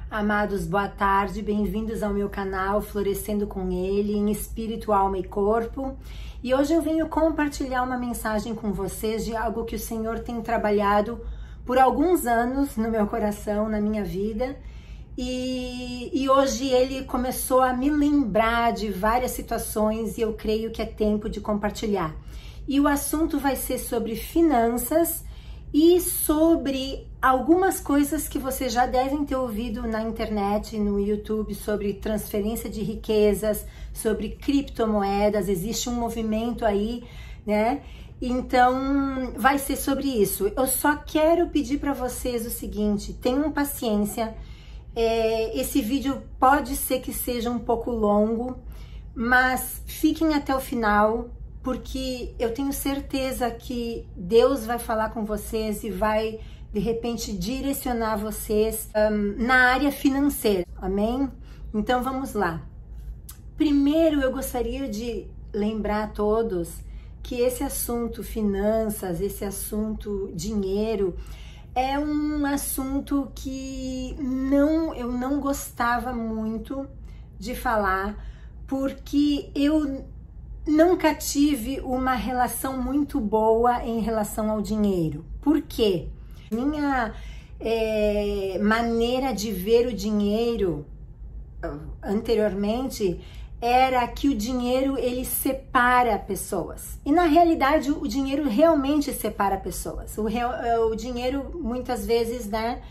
Amados, boa tarde, bem-vindos ao meu canal Florescendo com Ele, em espírito, alma e corpo. E hoje eu venho compartilhar uma mensagem com vocês de algo que o Senhor tem trabalhado por alguns anos no meu coração, na minha vida. E hoje Ele começou a me lembrar de várias situações e eu creio que é tempo de compartilhar. E o assunto vai ser sobre finanças e sobre algumas coisas que vocês já devem ter ouvido na internet, no YouTube, sobre transferência de riquezas, sobre criptomoedas. Existe um movimento aí, né? Então, vai ser sobre isso. Eu só quero pedir para vocês o seguinte, tenham paciência. Esse vídeo pode ser que seja um pouco longo, mas fiquem até o final, porque eu tenho certeza que Deus vai falar com vocês e vai, de repente, direcionar vocês na área financeira, amém? Então, vamos lá. Primeiro, eu gostaria de lembrar a todos que esse assunto finanças, esse assunto dinheiro, é um assunto que eu não gostava muito de falar, porque eu nunca tive uma relação muito boa em relação ao dinheiro. Por quê? Minha maneira de ver o dinheiro anteriormente era que o dinheiro ele separa pessoas. E na realidade o dinheiro realmente separa pessoas. O dinheiro muitas vezes, né,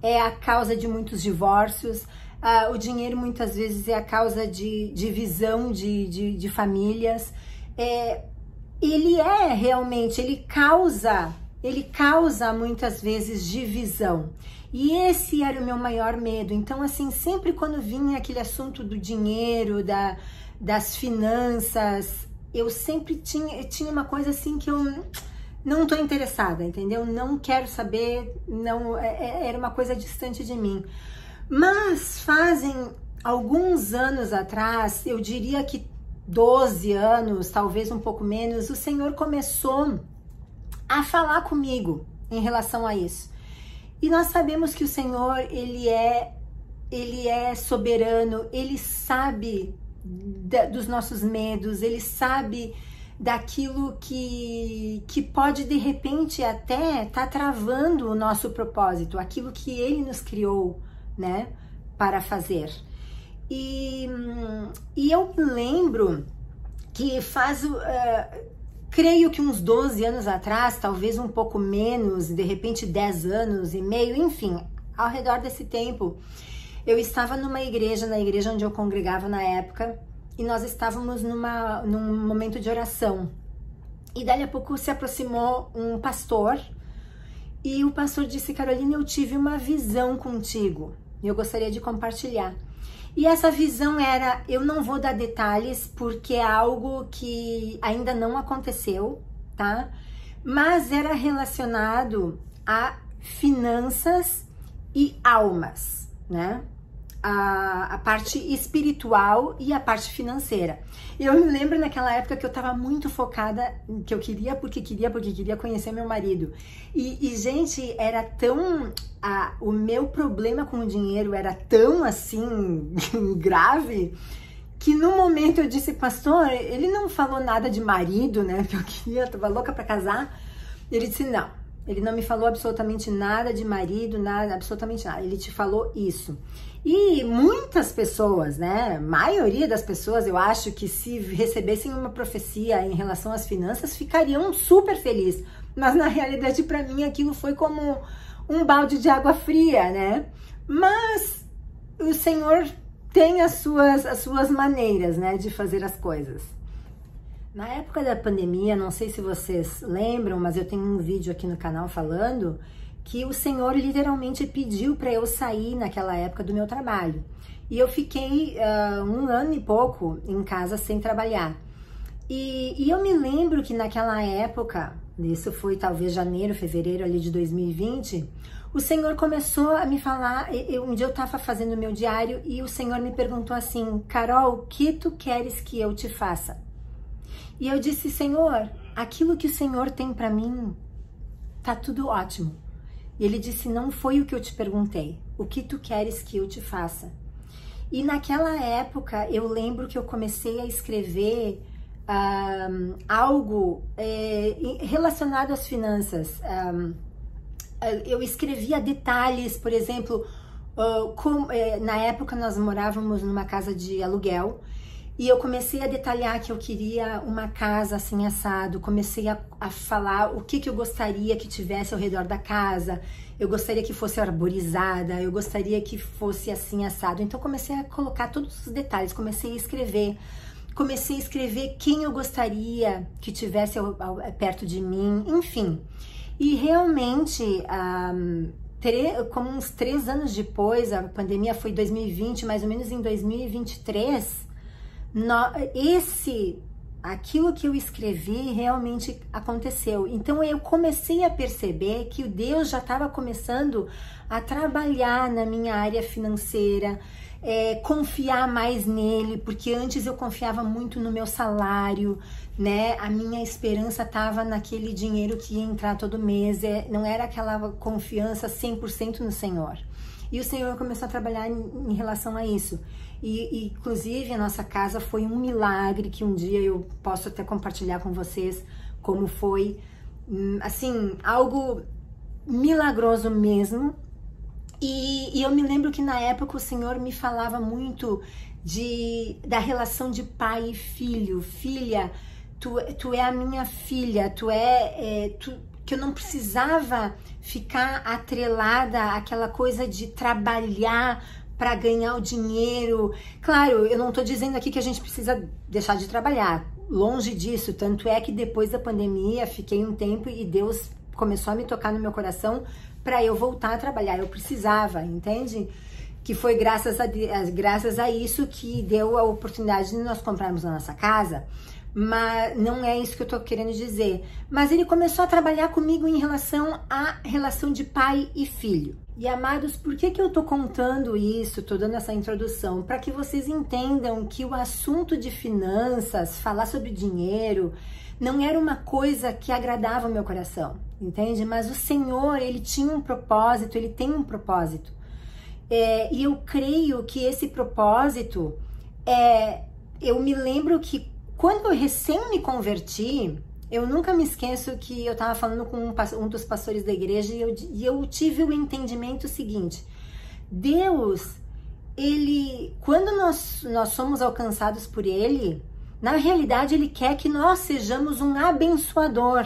é a causa de muitos divórcios. O dinheiro muitas vezes é a causa de divisão de famílias. Ele causa muitas vezes divisão. E esse era o meu maior medo. Então, assim, sempre quando vinha aquele assunto do dinheiro, das finanças, eu sempre tinha uma coisa assim que eu não tô interessada, entendeu? Não quero saber, não, era uma coisa distante de mim. Mas fazem alguns anos atrás, eu diria que 12 anos, talvez um pouco menos, o Senhor começou a falar comigo em relação a isso. E nós sabemos que o Senhor, Ele é soberano, Ele sabe dos nossos medos, Ele sabe daquilo que pode de repente até tá travando o nosso propósito, aquilo que Ele nos criou, né, para fazer. E eu lembro que creio que uns 12 anos atrás, talvez um pouco menos, de repente 10 anos e meio, enfim, ao redor desse tempo, eu estava na igreja onde eu congregava na época, e nós estávamos num momento de oração. E dali a pouco se aproximou um pastor, e o pastor disse: Carolina, eu tive uma visão contigo, e eu gostaria de compartilhar. E essa visão era, eu não vou dar detalhes porque é algo que ainda não aconteceu, tá? Mas era relacionado a finanças e almas, né? A parte espiritual e a parte financeira. Eu me lembro naquela época que eu tava muito focada, que eu queria porque queria conhecer meu marido. E gente, era tão... o meu problema com o dinheiro era tão assim grave, que no momento eu disse: pastor, ele não falou nada de marido, né? Que eu tava louca pra casar. Ele disse: não, ele não me falou absolutamente nada de marido, nada, absolutamente nada. Ele te falou isso. E muitas pessoas, né, maioria das pessoas, eu acho que se recebessem uma profecia em relação às finanças, ficariam super felizes. Mas na realidade, para mim, aquilo foi como um balde de água fria, né? Mas o Senhor tem as suas maneiras, né, de fazer as coisas. Na época da pandemia, não sei se vocês lembram, mas eu tenho um vídeo aqui no canal falando que o Senhor literalmente pediu para eu sair naquela época do meu trabalho. E eu fiquei 1 ano e pouco em casa sem trabalhar. E eu me lembro que naquela época, isso foi talvez janeiro, fevereiro ali de 2020, o Senhor começou a me falar. Um dia eu estava fazendo o meu diário e o Senhor me perguntou assim: Carol, o que tu queres que eu te faça? E eu disse: Senhor, aquilo que o Senhor tem para mim tá tudo ótimo. E ele disse, não foi o que eu te perguntei, o que tu queres que eu te faça? E naquela época, eu lembro que eu comecei a escrever algo relacionado às finanças. Eu escrevia detalhes, por exemplo, na época nós morávamos numa casa de aluguel, e eu comecei a detalhar que eu queria uma casa assim assado, comecei a falar o que eu gostaria que tivesse ao redor da casa, eu gostaria que fosse arborizada, eu gostaria que fosse assim assado. Então comecei a colocar todos os detalhes, comecei a escrever quem eu gostaria que tivesse perto de mim, enfim. E realmente, como uns 3 anos depois, a pandemia foi em 2020, mais ou menos em 2023, aquilo que eu escrevi realmente aconteceu. Então eu comecei a perceber que o Deus já estava começando a trabalhar na minha área financeira, confiar mais nele, porque antes eu confiava muito no meu salário, né? A minha esperança estava naquele dinheiro que ia entrar todo mês, não era aquela confiança 100% no Senhor. E o Senhor começou a trabalhar em relação a isso. E inclusive a nossa casa foi um milagre, que um dia eu posso até compartilhar com vocês como foi, assim, algo milagroso mesmo. E eu me lembro que na época o Senhor me falava muito da relação de pai e filho. Filha, tu é a minha filha, que eu não precisava ficar atrelada àquela coisa de trabalhar para ganhar o dinheiro. Claro, eu não tô dizendo aqui que a gente precisa deixar de trabalhar, longe disso, tanto é que depois da pandemia fiquei um tempo e Deus começou a me tocar no meu coração para eu voltar a trabalhar, eu precisava, entende? Que foi graças a isso que deu a oportunidade de nós comprarmos a nossa casa. Mas não é isso que eu tô querendo dizer. Mas ele começou a trabalhar comigo em relação à relação de pai e filho. E amados, por que eu tô contando isso, tô dando essa introdução? Para que vocês entendam que o assunto de finanças, falar sobre dinheiro, não era uma coisa que agradava o meu coração, entende? Mas o Senhor, ele tinha um propósito, ele tem um propósito. E eu creio que esse propósito, eu me lembro que quando eu recém me converti, eu nunca me esqueço que eu estava falando com um dos pastores da igreja e eu tive o entendimento seguinte: Deus, quando nós somos alcançados por Ele, na realidade Ele quer que nós sejamos um abençoador.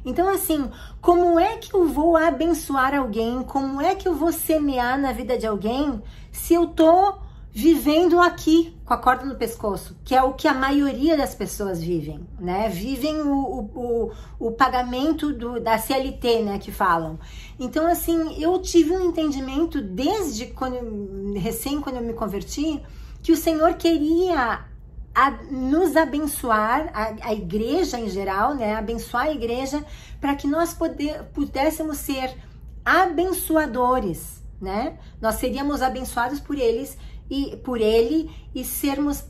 Então assim, como é que eu vou abençoar alguém? Como é que eu vou semear na vida de alguém se eu tô vivendo aqui com a corda no pescoço, que é o que a maioria das pessoas vivem, né? Vivem o pagamento da CLT, né, que falam. Então, assim, eu tive um entendimento desde quando eu me converti, que o Senhor queria nos abençoar, a igreja em geral, né? Abençoar a igreja para que nós pudéssemos ser abençoadores, né? Nós seríamos abençoados por Ele e sermos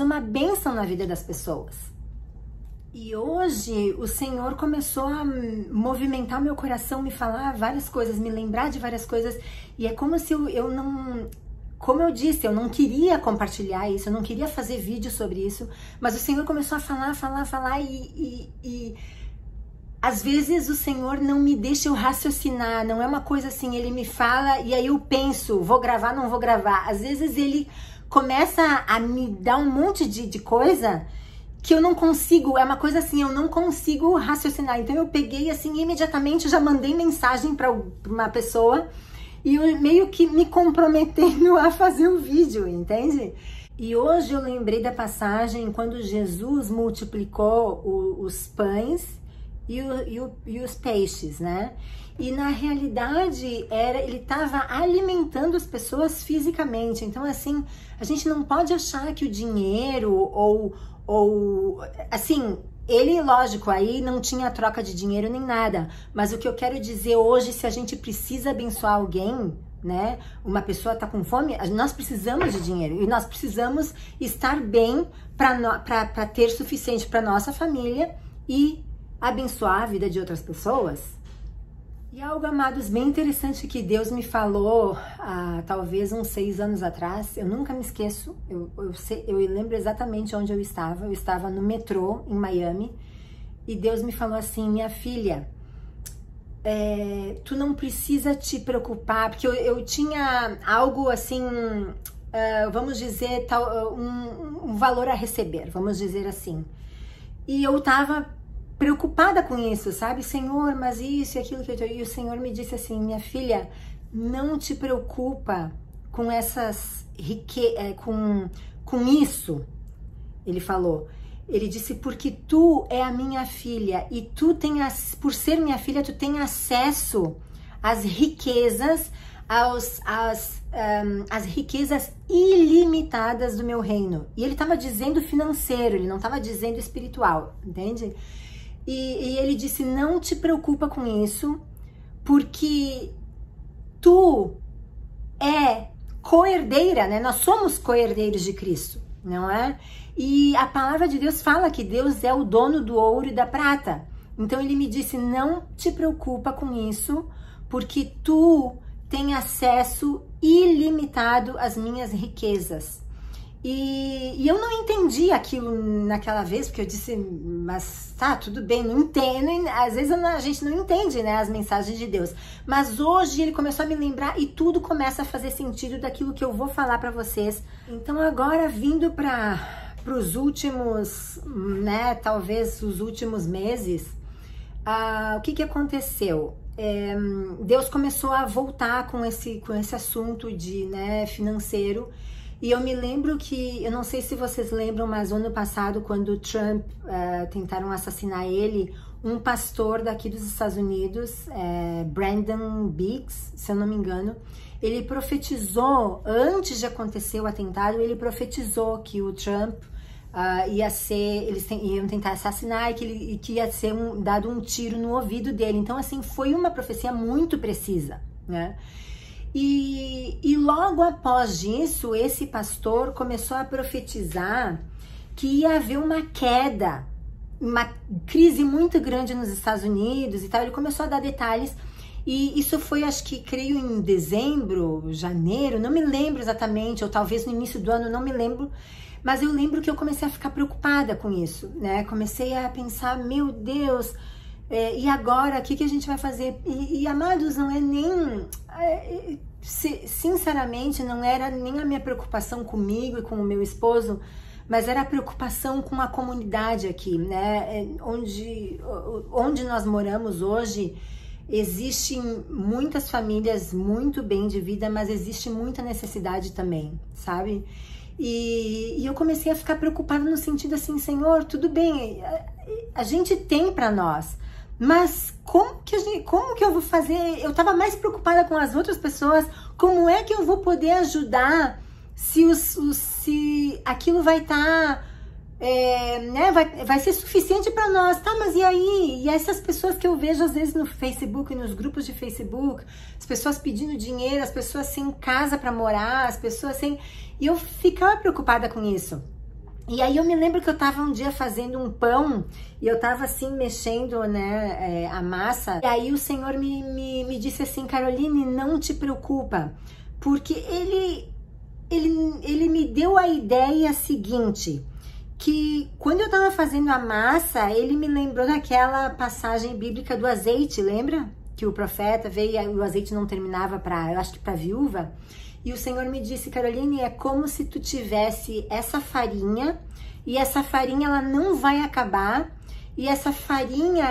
uma bênção na vida das pessoas. E hoje o Senhor começou a movimentar o meu coração, me falar várias coisas, me lembrar de várias coisas, e é como se eu não... Como eu disse, eu não queria compartilhar isso, eu não queria fazer vídeo sobre isso, mas o Senhor começou a falar e às vezes o Senhor não me deixa eu raciocinar, não é uma coisa assim, Ele me fala e aí eu penso, vou gravar, não vou gravar. Às vezes Ele começa a me dar um monte de coisa que eu não consigo, é uma coisa assim, eu não consigo raciocinar. Então eu peguei assim, imediatamente já mandei mensagem para uma pessoa e eu meio que me comprometendo a fazer o vídeo, entende? E hoje eu lembrei da passagem quando Jesus multiplicou os pães e os peixes, né? E na realidade ele estava alimentando as pessoas fisicamente. Então assim, a gente não pode achar que o dinheiro ou assim, ele, lógico, aí não tinha troca de dinheiro nem nada, mas o que eu quero dizer hoje, se a gente precisa abençoar alguém, né? Uma pessoa tá com fome, nós precisamos de dinheiro e nós precisamos estar bem para ter suficiente para nossa família e abençoar a vida de outras pessoas. E algo, amados, bem interessante que Deus me falou há talvez uns 6 anos atrás, eu nunca me esqueço, eu lembro exatamente onde eu estava no metrô em Miami, e Deus me falou assim: minha filha, tu não precisa te preocupar, porque eu tinha algo assim, vamos dizer, um valor a receber, vamos dizer assim, e eu tava preocupada com isso, sabe? Senhor, mas isso e aquilo que e o Senhor me disse assim: minha filha, não te preocupa com essas com isso. Ele falou, ele disse, porque tu é a minha filha e tu por ser minha filha, tu tem acesso às riquezas, às riquezas ilimitadas do meu reino. E ele estava dizendo financeiro, ele não estava dizendo espiritual, entende? E ele disse, não te preocupa com isso, porque tu é co-herdeira, né? Nós somos co-herdeiros de Cristo, não é? E a palavra de Deus fala que Deus é o dono do ouro e da prata. Então ele me disse, não te preocupa com isso, porque tu tem acesso ilimitado às minhas riquezas. E eu não entendi aquilo naquela vez, porque eu disse, mas tá, tudo bem, não entendo. Às vezes a gente não entende, né, as mensagens de Deus. Mas hoje ele começou a me lembrar e tudo começa a fazer sentido daquilo que eu vou falar para vocês. Então agora, vindo para os últimos, né, talvez os últimos meses, o que aconteceu? Deus começou a voltar com esse assunto de, né, financeiro. E eu me lembro que, eu não sei se vocês lembram, mas ano passado, quando o Trump tentaram assassinar ele, um pastor daqui dos Estados Unidos, Brandon Biggs, se eu não me engano, ele profetizou, antes de acontecer o atentado, ele profetizou que o Trump eles iam tentar assassinar e que ia ser dado um tiro no ouvido dele. Então, assim, foi uma profecia muito precisa, né? E logo após isso, esse pastor começou a profetizar que ia haver uma queda, uma crise muito grande nos Estados Unidos e tal. Ele começou a dar detalhes e isso foi, acho que, creio, em dezembro, janeiro, não me lembro exatamente, ou talvez no início do ano, não me lembro. Mas eu lembro que eu comecei a ficar preocupada com isso, né? Comecei a pensar, meu Deus, e agora, o que a gente vai fazer? E amados, não é nem... sinceramente, não era nem a minha preocupação comigo e com o meu esposo, mas era a preocupação com a comunidade aqui, né? Onde nós moramos hoje, existem muitas famílias muito bem de vida, mas existe muita necessidade também, sabe? E eu comecei a ficar preocupada no sentido assim, Senhor, tudo bem, a gente tem para nós, mas como que eu vou fazer? Eu tava mais preocupada com as outras pessoas, como é que eu vou poder ajudar se aquilo vai estar, né, vai ser suficiente para nós, tá? Mas e aí? E essas pessoas que eu vejo às vezes no Facebook, nos grupos de Facebook, as pessoas pedindo dinheiro, as pessoas sem casa para morar, as pessoas sem... E eu ficava preocupada com isso. E aí eu me lembro que eu tava um dia fazendo um pão e eu tava assim mexendo, né, a massa. E aí o Senhor me disse assim, Caroline, não te preocupa, porque ele me deu a ideia seguinte, que quando eu tava fazendo a massa, ele me lembrou daquela passagem bíblica do azeite, lembra? Que o profeta veio e o azeite não terminava eu acho que para viúva. E o Senhor me disse, Caroline, é como se tu tivesse essa farinha, e essa farinha ela não vai acabar, e essa farinha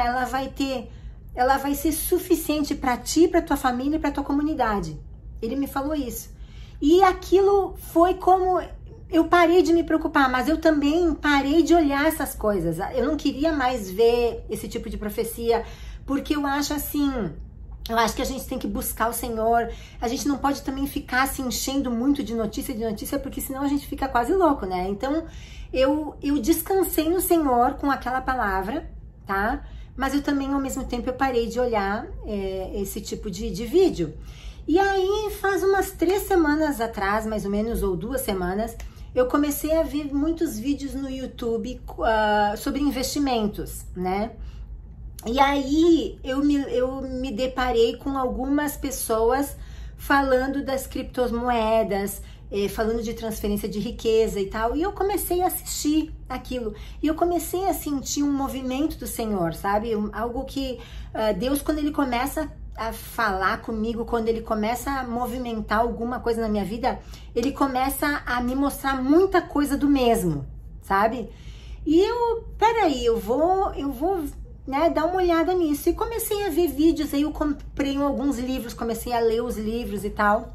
ela vai ser suficiente para ti, para tua família e para tua comunidade. Ele me falou isso. E aquilo foi como eu parei de me preocupar, mas eu também parei de olhar essas coisas. Eu não queria mais ver esse tipo de profecia, porque eu acho assim... Eu acho que a gente tem que buscar o Senhor, a gente não pode também ficar se enchendo muito de notícia, porque senão a gente fica quase louco, né? Então, eu descansei no Senhor com aquela palavra, tá? Mas eu também, ao mesmo tempo, eu parei de olhar esse tipo de vídeo. E aí, faz umas 3 semanas atrás, mais ou menos, ou 2 semanas, eu comecei a ver muitos vídeos no YouTube sobre investimentos, né? E aí eu me deparei com algumas pessoas falando das criptomoedas, falando de transferência de riqueza e tal, e eu comecei a assistir aquilo, e eu comecei a sentir um movimento do Senhor, sabe? Algo que Deus, quando Ele começa a falar comigo, quando Ele começa a movimentar alguma coisa na minha vida, Ele começa a me mostrar muita coisa do mesmo, sabe? E peraí, eu vou né, dar uma olhada nisso, e comecei a ver vídeos, aí eu comprei alguns livros, comecei a ler os livros e tal.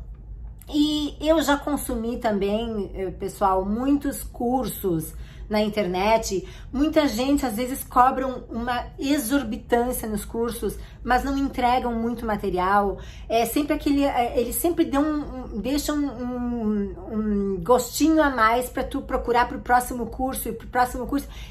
E eu já consumi também, pessoal, muitos cursos na internet. Muita gente às vezes cobram uma exorbitância nos cursos, mas não entregam muito material. Sempre eles sempre deixam um gostinho a mais para tu procurar para o próximo curso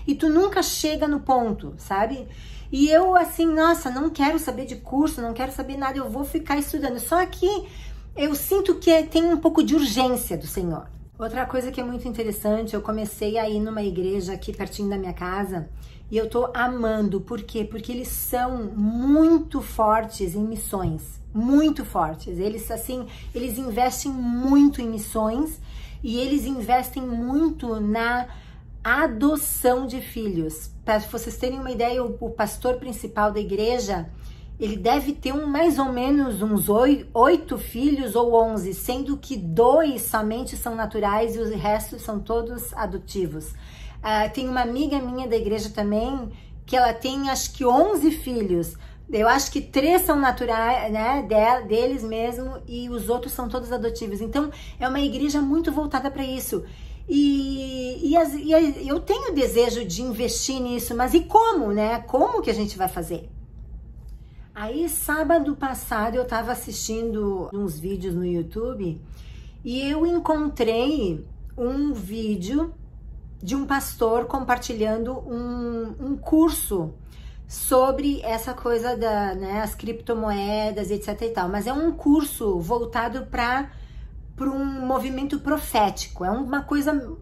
e tu nunca chega no ponto, sabe? E eu assim, nossa, não quero saber de curso, não quero saber nada, eu vou ficar estudando. Só que eu sinto que tem um pouco de urgência do Senhor. Outra coisa que é muito interessante, eu comecei a ir numa igreja aqui pertinho da minha casa e eu tô amando. Por quê? Porque eles são muito fortes em missões, muito fortes. Eles investem muito em missões e eles investem muito na adoção de filhos. Para vocês terem uma ideia, o pastor principal da igreja, ele deve ter mais ou menos uns 8 filhos ou 11, sendo que 2 somente são naturais e os restos são todos adotivos. Tem uma amiga minha da igreja também, que ela tem acho que 11 filhos. Eu acho que 3 são naturais, né, deles mesmo, e os outros são todos adotivos. Então, é uma igreja muito voltada para isso. E eu tenho desejo de investir nisso, mas e como, né? Como que a gente vai fazer? Aí, sábado passado, eu tava assistindo uns vídeos no YouTube e eu encontrei um vídeo de um pastor compartilhando um curso sobre essa coisa as criptomoedas, etc e tal. Mas é um curso voltado para um movimento profético, é uma coisa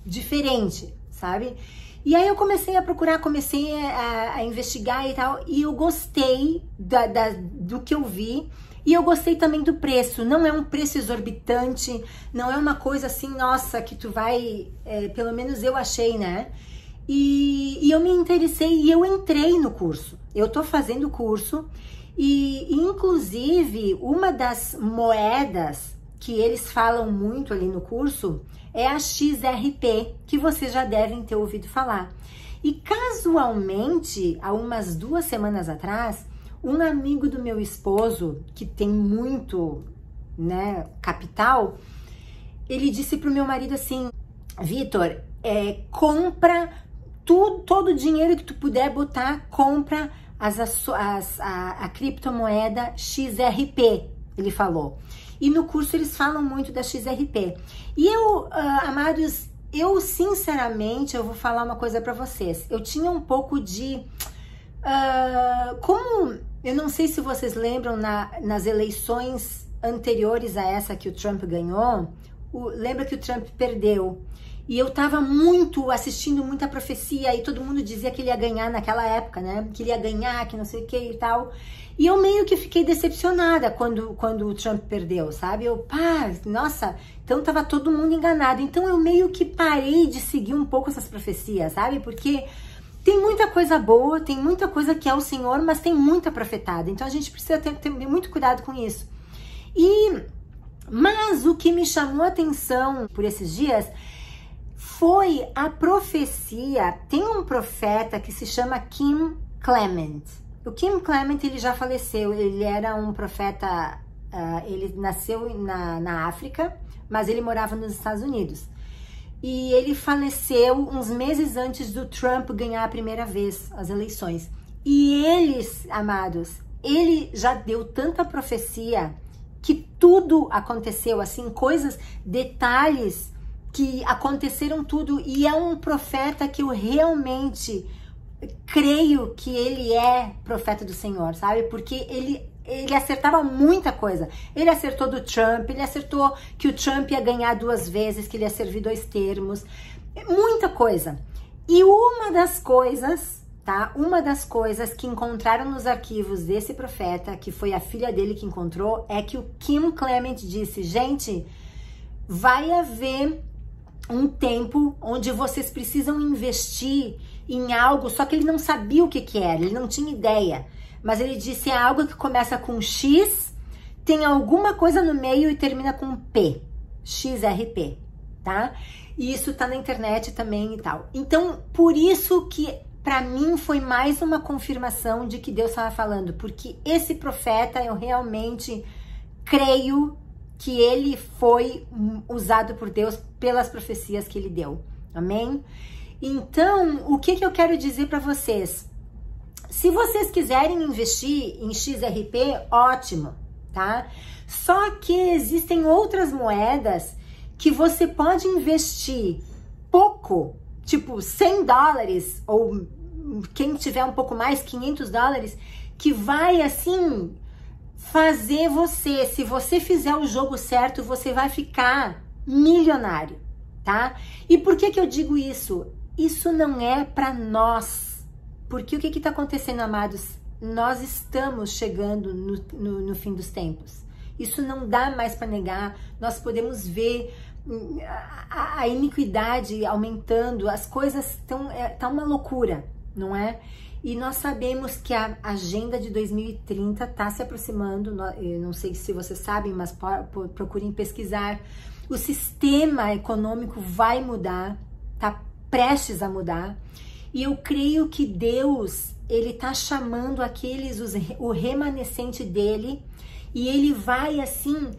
diferente, sabe? E aí eu comecei a procurar, comecei a investigar e tal, e eu gostei do que eu vi, e eu gostei também do preço. Não é um preço exorbitante, não é uma coisa assim, nossa, que tu vai, pelo menos eu achei, né? E eu me interessei e eu entrei no curso. Eu tô fazendo o curso e inclusive uma das moedas que eles falam muito ali no curso é a XRP, que vocês já devem ter ouvido falar. E casualmente, há umas 2 semanas atrás, um amigo do meu esposo, que tem muito, né, capital, ele disse pro meu marido assim: Vitor, compra todo o dinheiro que tu puder botar, compra a criptomoeda XRP, ele falou. E no curso eles falam muito da XRP. E eu, amados, eu sinceramente, eu vou falar uma coisa para vocês. Eu tinha um pouco de... como, eu não sei se vocês lembram, nas eleições anteriores a essa que o Trump ganhou, lembra que o Trump perdeu. E eu tava assistindo muita profecia e todo mundo dizia que ele ia ganhar naquela época, né? Que ele ia ganhar, que não sei o que e tal. E eu meio que fiquei decepcionada quando o Trump perdeu, sabe? Nossa, então tava todo mundo enganado. Então eu meio que parei de seguir um pouco essas profecias, sabe? Porque tem muita coisa boa, tem muita coisa que é o Senhor, mas tem muita profetada. Então a gente precisa ter muito cuidado com isso. Mas o que me chamou a atenção por esses dias foi a profecia. Tem um profeta que se chama Kim Clement. O Kim Clement, ele já faleceu, ele era um profeta, ele nasceu na África, mas ele morava nos Estados Unidos. E ele faleceu uns meses antes do Trump ganhar a primeira vez as eleições. E eles, amados, ele já deu tanta profecia que tudo aconteceu, assim, detalhes que aconteceram tudo. E é um profeta que eu realmente creio que ele é profeta do Senhor, sabe? Porque ele acertava muita coisa. Ele acertou do Trump, ele acertou que o Trump ia ganhar 2 vezes, que ele ia servir 2 termos, muita coisa. E uma das coisas tá? Uma das coisas que encontraram nos arquivos desse profeta, que foi a filha dele que encontrou, é que o Kim Clement disse, gente, vai haver um tempo onde vocês precisam investir em algo, só que ele não sabia o que que era, ele não tinha ideia, mas ele disse, é algo que começa com X, tem alguma coisa no meio e termina com P, XRP, tá? E isso tá na internet também e tal. Então, por isso que para mim foi mais uma confirmação de que Deus estava falando, porque esse profeta, eu realmente creio que ele foi usado por Deus pelas profecias que ele deu. Amém? Então, o que eu quero dizer para vocês? Se vocês quiserem investir em XRP, ótimo, tá? Só que existem outras moedas que você pode investir pouco, tipo $100, ou quem tiver um pouco mais, $500, que vai assim fazer você, se você fizer o jogo certo, você vai ficar milionário, tá? E por que eu digo isso? Isso não é para nós, porque o que está acontecendo, amados? Nós estamos chegando no fim dos tempos. Isso não dá mais para negar. Nós podemos ver a iniquidade aumentando, as coisas estão tá uma loucura, não é? E nós sabemos que a agenda de 2030 está se aproximando. Eu não sei se vocês sabem, mas procurem pesquisar. O sistema econômico vai mudar, está prestes a mudar. E eu creio que Deus, ele está chamando o remanescente dele, e ele vai assim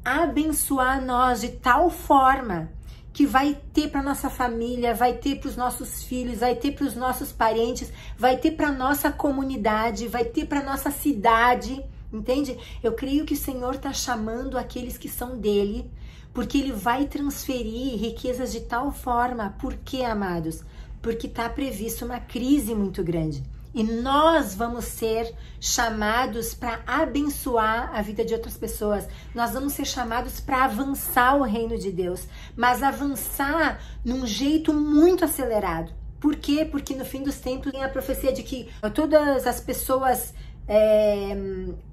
abençoar nós de tal forma que vai ter para nossa família, vai ter para os nossos filhos, vai ter para os nossos parentes, vai ter para nossa comunidade, vai ter para nossa cidade, entende? Eu creio que o Senhor está chamando aqueles que são dele, porque ele vai transferir riquezas de tal forma. Por quê, amados? Porque está previsto uma crise muito grande. E nós vamos ser chamados para abençoar a vida de outras pessoas. Nós vamos ser chamados para avançar o reino de Deus, mas avançar num jeito muito acelerado. Por quê? Porque no fim dos tempos tem a profecia de que todas as pessoas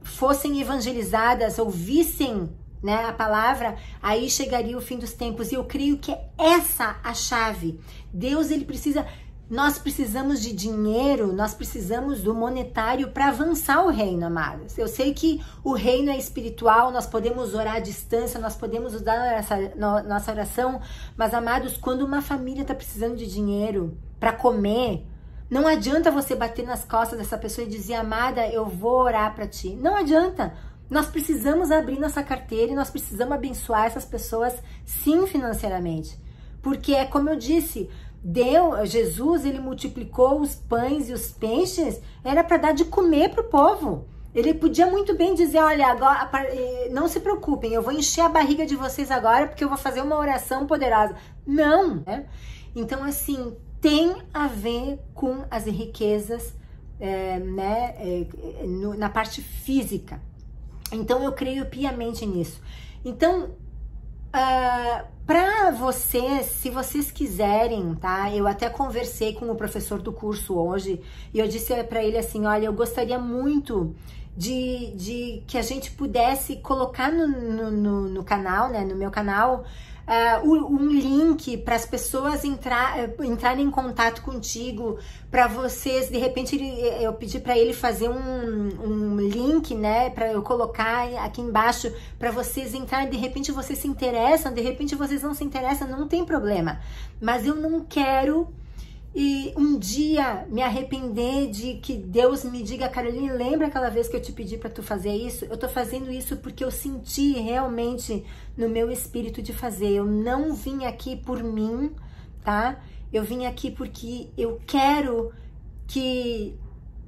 fossem evangelizadas, ouvissem, né, a palavra, aí chegaria o fim dos tempos. E eu creio que é essa a chave. Deus, ele precisa... Nós precisamos de dinheiro, nós precisamos do monetário para avançar o reino, amados. Eu sei que o reino é espiritual, nós podemos orar à distância, nós podemos usar nossa oração, mas, amados, quando uma família está precisando de dinheiro para comer, não adianta você bater nas costas dessa pessoa e dizer, amada, eu vou orar para ti. Não adianta. Nós precisamos abrir nossa carteira e nós precisamos abençoar essas pessoas, sim, financeiramente. Porque é como eu disse... Jesus, ele multiplicou os pães e os peixes, era para dar de comer para o povo. Ele podia muito bem dizer, olha, agora, não se preocupem, eu vou encher a barriga de vocês agora porque eu vou fazer uma oração poderosa. Não, né? Então, assim, tem a ver com as riquezas, na parte física. Então, eu creio piamente nisso. Então, para vocês, se vocês quiserem, tá? Eu até conversei com o professor do curso hoje e eu disse para ele assim, olha, eu gostaria muito de que a gente pudesse colocar no canal, né, no meu canal, um link para as pessoas entrarem em contato contigo, para vocês, de repente, eu pedi para ele fazer um link, né, para eu colocar aqui embaixo, para vocês entrarem, de repente vocês se interessam, de repente vocês não se interessam, não tem problema, mas eu não quero um dia me arrepender de que Deus me diga, Caroline, lembra aquela vez que eu te pedi para tu fazer isso? Eu tô fazendo isso porque eu senti realmente no meu espírito de fazer. Eu não vim aqui por mim, tá? Eu vim aqui porque eu quero que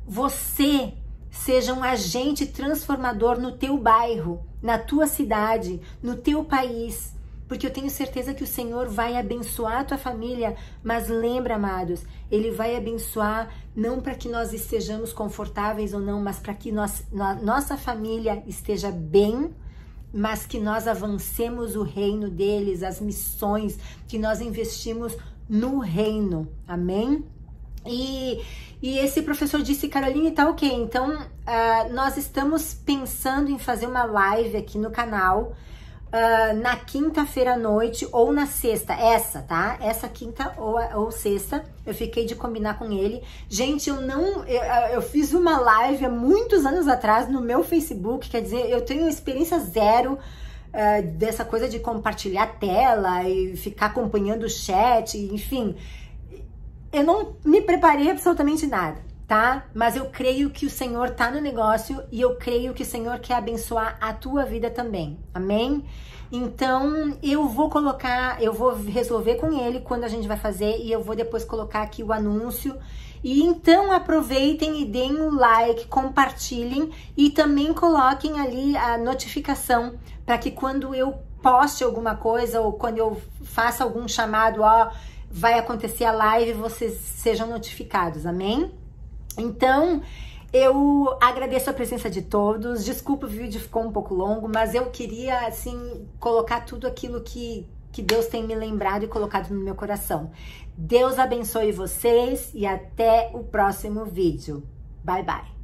você seja um agente transformador no teu bairro, na tua cidade, no teu país. Porque eu tenho certeza que o Senhor vai abençoar a tua família, mas lembra, amados, Ele vai abençoar não para que nós estejamos confortáveis ou não, mas para que nossa família esteja bem, mas que nós avancemos o reino deles, as missões, que nós investimos no reino, amém? E esse professor disse, Caroline, tá ok, então nós estamos pensando em fazer uma live aqui no canal na quinta-feira à noite ou na sexta, tá? Essa quinta ou sexta, eu fiquei de combinar com ele. Gente, eu fiz uma live há muitos anos atrás no meu Facebook, quer dizer, eu tenho experiência zero dessa coisa de compartilhar tela e ficar acompanhando o chat, enfim. Eu não me preparei absolutamente nada, tá? Mas eu creio que o Senhor tá no negócio e eu creio que o Senhor quer abençoar a tua vida também, amém? Então, eu vou resolver com ele quando a gente vai fazer e eu vou depois colocar aqui o anúncio. E então aproveitem e deem um like, compartilhem e também coloquem ali a notificação para que quando eu poste alguma coisa ou quando eu faça algum chamado, vai acontecer a live, vocês sejam notificados, amém? Então, eu agradeço a presença de todos, desculpa, o vídeo ficou um pouco longo, mas eu queria, assim, colocar tudo aquilo que Deus tem me lembrado e colocado no meu coração. Deus abençoe vocês e até o próximo vídeo. Bye, bye!